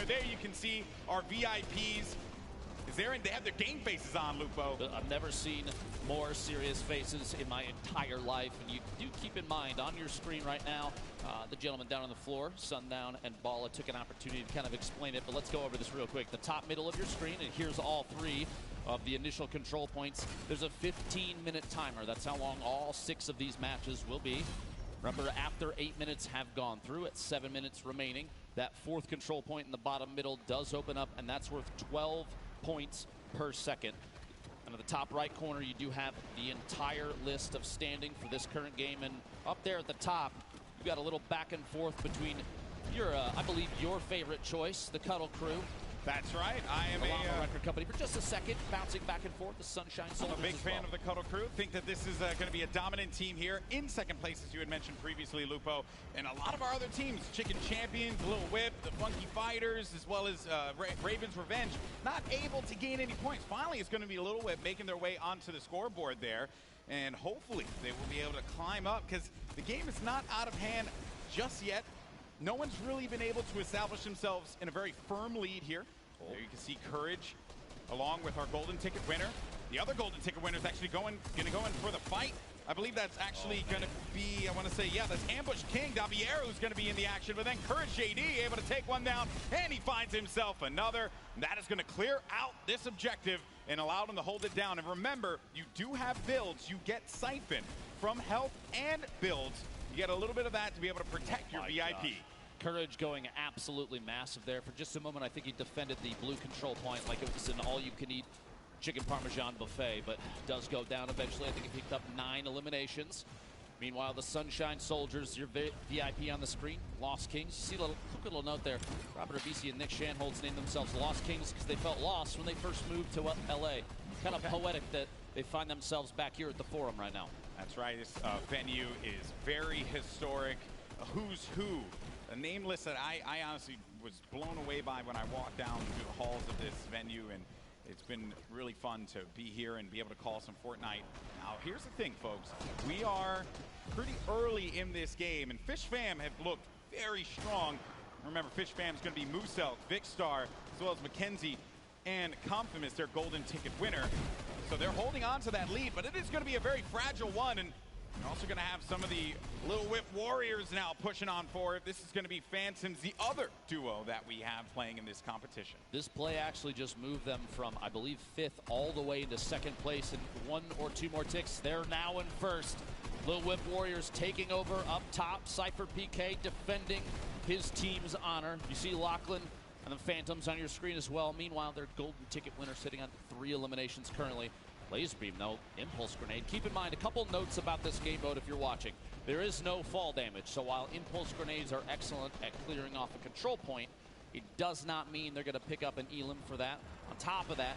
There you can see our VIPs. They have their game faces on, Lupo. I've never seen more serious faces in my entire life. And you do keep in mind, on your screen right now, the gentleman down on the floor, Sundown and Bala, took an opportunity to kind of explain it. But let's go over this real quick. The top middle of your screen, and here's all three of the initial control points. There's a 15-minute timer. That's how long all 6 of these matches will be. Remember, after 8 minutes have gone through, at 7 minutes remaining, that 4th control point in the bottom middle does open up, and that's worth 12 points per second. And at the top right corner, you do have the entire list of standing for this current game. And up there at the top, you've got a little back and forth between your, I believe, your favorite choice, the Cuddle Crew. That's right. I am a record company for just a second, bouncing back and forth. The Sunshine Soldiers. I'm a big fan of the Cuddle Crew. Think that this is going to be a dominant team here in second place, as you had mentioned previously, Lupo. And a lot of our other teams, Chicken Champions, Little Whip, the Funky Fighters, as well as Raven's Revenge, not able to gain any points. Finally, it's going to be Little Whip making their way onto the scoreboard there. And hopefully they will be able to climb up, because the game is not out of hand just yet. No one's really been able to establish themselves in a very firm lead here. There you can see Courage along with our golden ticket winner. The other golden ticket winner is actually going to go in for the fight. I believe that's actually going to be, I want to say, yeah, that's Ambush King Daviero who's going to be in the action. But then Courage JD able to take one down, and he finds himself another. And that is going to clear out this objective and allow them to hold it down. And remember, you do have builds. You get Siphon from health and builds. You get a little bit of that to be able to protect your VIP. Gosh. Courage going absolutely massive there. For just a moment, I think he defended the blue control point like it was an all-you-can-eat chicken parmesan buffet, but does go down eventually. I think he picked up 9 eliminations. Meanwhile, the Sunshine Soldiers, your VIP on the screen, Lost Kings. You see a quick little note there. Robert Abisi and Nick Shanholz named themselves Lost Kings because they felt lost when they first moved to LA. Kind of poetic that they find themselves back here at the Forum right now. That's right. This venue is very historic. A who's who. A name list that I honestly was blown away by when I walked down through the halls of this venue, and it's been really fun to be here and be able to call some Fortnite. Now, here's the thing, folks. We are pretty early in this game, and Fish Fam have looked very strong. Remember, Fish Fam is going to be Mooselk, Vicstar, as well as Mackenzie and Confirmus, their golden ticket winner. So they're holding on to that lead, but it is going to be a very fragile one. And we're also going to have some of the Little Whip Warriors now pushing on forward. This is going to be Phantoms, the other duo that we have playing in this competition. This play actually just moved them from, I believe, 5th all the way into 2nd place. In 1 or 2 more ticks, they're now in 1st. Little Whip Warriors taking over up top. Cypher PK defending his team's honor. You see Lachlan and the Phantoms on your screen as well. Meanwhile, their golden ticket winner sitting on 3 eliminations currently. Laser Beam, no. Impulse Grenade. Keep in mind, a couple notes about this game mode if you're watching. There is no fall damage, so while Impulse Grenades are excellent at clearing off a control point, it does not mean they're going to pick up an elim for that. On top of that,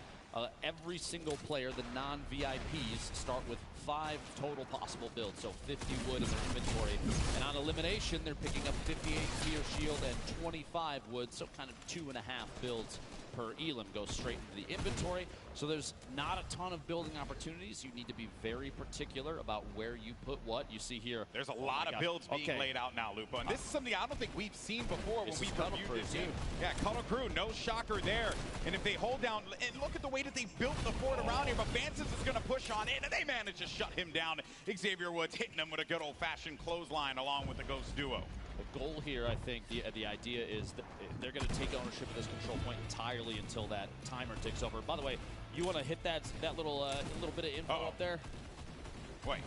every single player, the non-VIPs, start with 5 total possible builds, so 50 wood in their inventory. And on elimination, they're picking up 58 Fear Shield and 25 wood, so kind of 2.5 builds per elim goes straight into the inventory. So there's not a ton of building opportunities. You need to be very particular about where you put what. You see here, there's a lot of builds being laid out now, Lupo. And this is something I don't think we've seen before when we've reviewed this game. Yeah, Cuddle Crew, no shocker there. And if they hold down, and look at the way that they built the fort around here, but Phantoms is going to push on in, and they manage to shut him down. Xavier Woods hitting him with a good old-fashioned clothesline along with the Ghost duo. The goal here, I think, the idea is that they're going to take ownership of this control point entirely until that timer ticks over. By the way, you want to hit that little bit of info up there? Wait,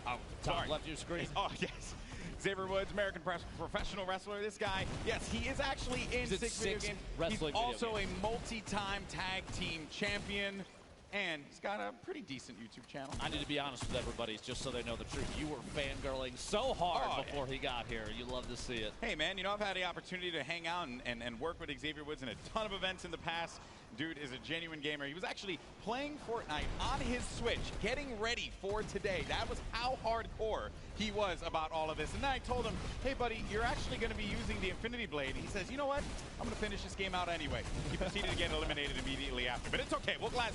top left of your screen. Oh, yes. Xavier Woods, American professional wrestler. This guy, yes, he is actually in 6 video games. He's also a multi-time tag team champion. And he's got a pretty decent YouTube channel. I need to be honest with everybody, just so they know the truth. You were fangirling so hard before he got here. You love to see it. Hey, man, you know, I've had the opportunity to hang out and work with Xavier Woods in a ton of events in the past. Dude is a genuine gamer. He was actually playing Fortnite on his Switch, getting ready for today. That was how hardcore he was about all of this. And then I told him, hey, buddy, you're actually going to be using the Infinity Blade. And he says, you know what? I'm going to finish this game out anyway. He proceeded to get eliminated immediately after. But it's okay. We'll gloss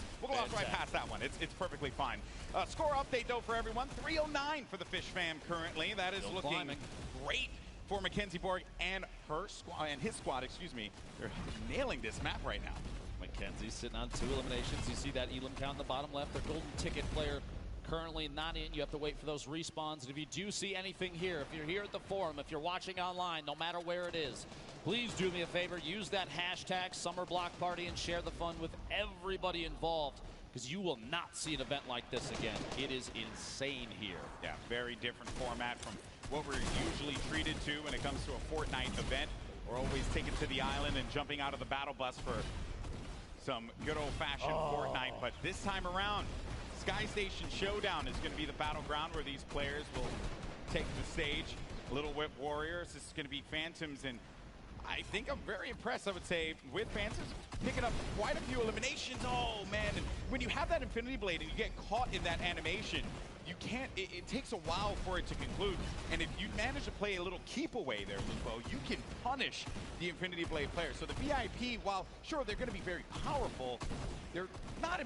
right past that one. It's perfectly fine. Score update, though, for everyone. 309 for the Fish Fam currently. That is looking great for Mackenzie Borg and his squad, excuse me. They're nailing this map right now. Mackenzie's sitting on 2 eliminations. You see that Elam count in the bottom left. Their golden ticket player currently not in. You have to wait for those respawns. And if you do see anything here, if you're here at the forum, if you're watching online, no matter where it is, please do me a favor. Use that hashtag Summer Block Party and share the fun with everybody involved, because you will not see an event like this again. It is insane here. Yeah, very different format from what we're usually treated to when it comes to a Fortnite event. We're always taken to the island and jumping out of the battle bus for some good old-fashioned Fortnite, but this time around, Sky Station Showdown is going to be the battleground where these players will take the stage. Little Whip Warriors, this is going to be Phantoms, and I think I'm very impressed, I would say, with Phantoms picking up quite a few eliminations. Oh, man, and when you have that Infinity Blade and you get caught in that animation, you can't, it takes a while for it to conclude. And if you manage to play a little keep away there, Lupo, you can punish the Infinity Blade player. So the VIP, while sure they're going to be very powerful, they're not,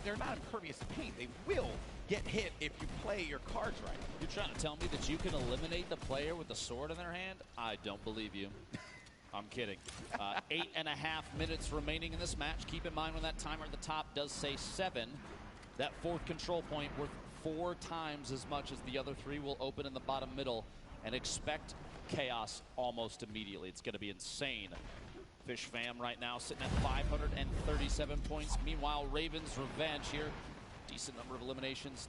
they're not impervious to pain. They will get hit if you play your cards right. You're trying to tell me that you can eliminate the player with the sword in their hand? I don't believe you. I'm kidding. 8.5 minutes remaining in this match. Keep in mind when that timer at the top does say 7, that 4th control point worth 4 times as much as the other 3 will open in the bottom middle, and expect chaos almost immediately. It's going to be insane. Fish Fam right now sitting at 537 points. Meanwhile, Ravens Revenge here, decent number of eliminations,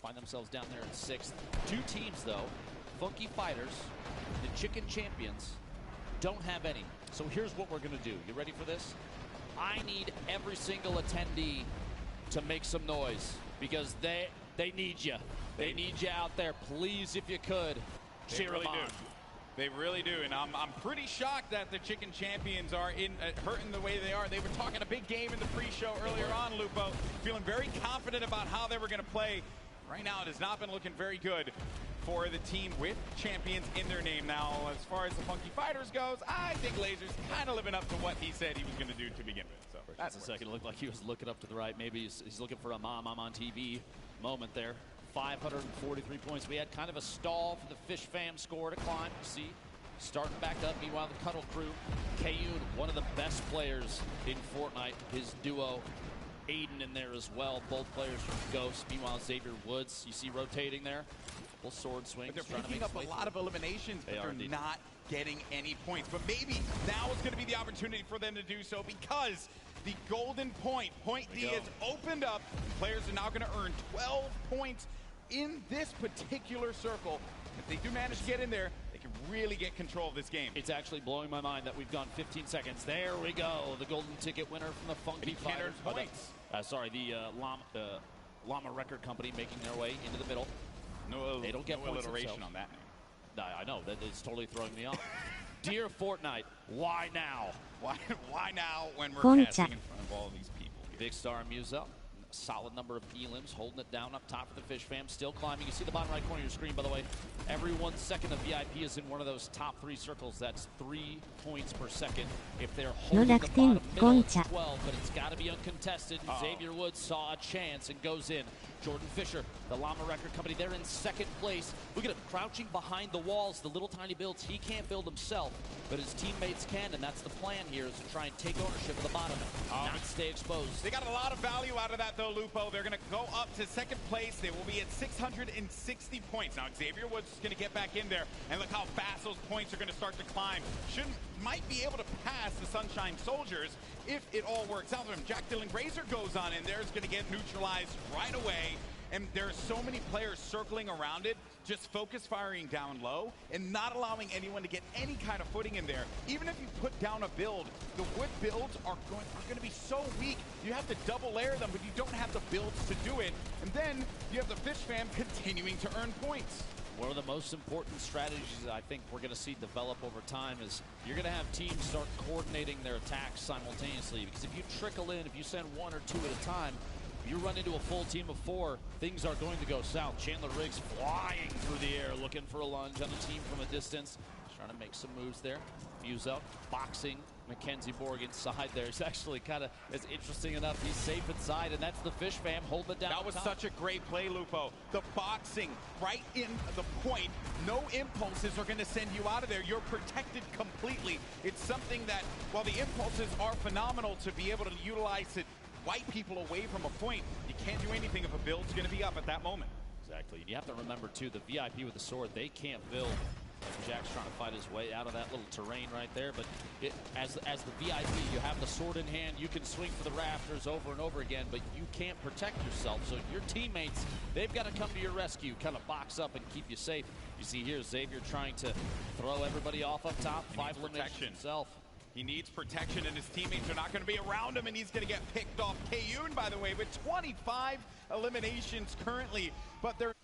find themselves down there in 6th. 2 teams though, Funky Fighters, the Chicken Champions, don't have any. So here's what we're going to do. You ready for this? I need every single attendee to make some noise, because they need you. They need you out there. Please, if you could, cheer them on. They really do, and I'm pretty shocked that the Chicken Champions are hurting the way they are. They were talking a big game in the pre-show earlier on, Lupo, feeling very confident about how they were going to play. Right now, it has not been looking very good for the team with champions in their name. Now, as far as the Funky Fighters goes, I think Laser's kind of living up to what he said he was going to do to begin with. So that's a second. It looked like he was looking up to the right. Maybe he's looking for a I'm on TV moment there. 543 points. We had kind of a stall for the Fish Fam score to climb. You see, starting back up. Meanwhile, the Cuddle crew, Kayun, one of the best players in Fortnite. His duo, Aiden, in there as well. Both players from Ghost. Meanwhile, Xavier Woods, you see rotating there. Full sword swing. But they're picking up a lot of eliminations, but they're not getting any points. But maybe now is going to be the opportunity for them to do so, because the golden point D is opened up. Players are now going to earn 12 points in this particular circle. If they do manage to get in there, they can really get control of this game. It's actually blowing my mind that we've gone 15 seconds. There we go. The golden ticket winner from the Funky Fighters. The Llama Record Company making their way into the middle. They don't get no alliteration on that name. I know. That is totally throwing me off. Dear Fortnite, why now? Why now when we're passing in front of all these people? Big Star and Muse up. Solid number of elims, holding it down up top for the Fish Fam, still climbing. You see the bottom right corner of your screen, by the way. Every 1 second of VIP is in one of those top 3 circles. That's 3 points per second. If they're holding the bottom middle, it's 12, but it's got to be uncontested. Xavier Woods saw a chance and goes in. Jordan Fisher, the Llama Record Company, they're in 2nd place. Look at him crouching behind the walls, the little tiny builds he can't build himself, but his teammates can, and that's the plan here, is to try and take ownership of the bottom, not stay exposed. They got a lot of value out of that, though, Lupo. They're going to go up to 2nd place. They will be at 660 points. Now, Xavier Woods is going to get back in there, and look how fast those points are going to start to climb. Might be able to pass the Sunshine Soldiers if it all works out for him. Jack Dylan Razor goes on in there. It's going to get neutralized right away. And there are so many players circling around it, just focus firing down low and not allowing anyone to get any kind of footing in there. Even if you put down a build, the wood builds are going to be so weak. You have to double layer them, but you don't have the builds to do it. And then you have the Fish Fam continuing to earn points. One of the most important strategies I think we're going to see develop over time is you're going to have teams start coordinating their attacks simultaneously, because if you trickle in, if you send 1 or 2 at a time, if you run into a full team of 4, things are going to go south. Chandler Riggs flying through the air, looking for a lunge on the team from a distance. Trying to make some moves there. Fuse up, boxing Mackenzie Borg inside there is actually kind of as interesting enough. He's safe inside, and that's the Fish fam holding it down. That was such a great play, Lupo. The boxing right in the point. No impulses are going to send you out of there. You're protected completely. It's something that, while the impulses are phenomenal to be able to utilize to wipe people away from a point, you can't do anything if a build's going to be up at that moment. Exactly. And you have to remember, too, the VIP with the sword, they can't build. Jack's trying to fight his way out of that little terrain right there, but as the VIP, you have the sword in hand, you can swing for the rafters over and over again, but you can't protect yourself. So your teammates, they've got to come to your rescue, kind of box up and keep you safe. You see here Xavier trying to throw everybody off up top, 5 eliminations himself. He needs protection, and his teammates are not going to be around him, and he's going to get picked off. Kayun, by the way, with 25 eliminations currently, but they're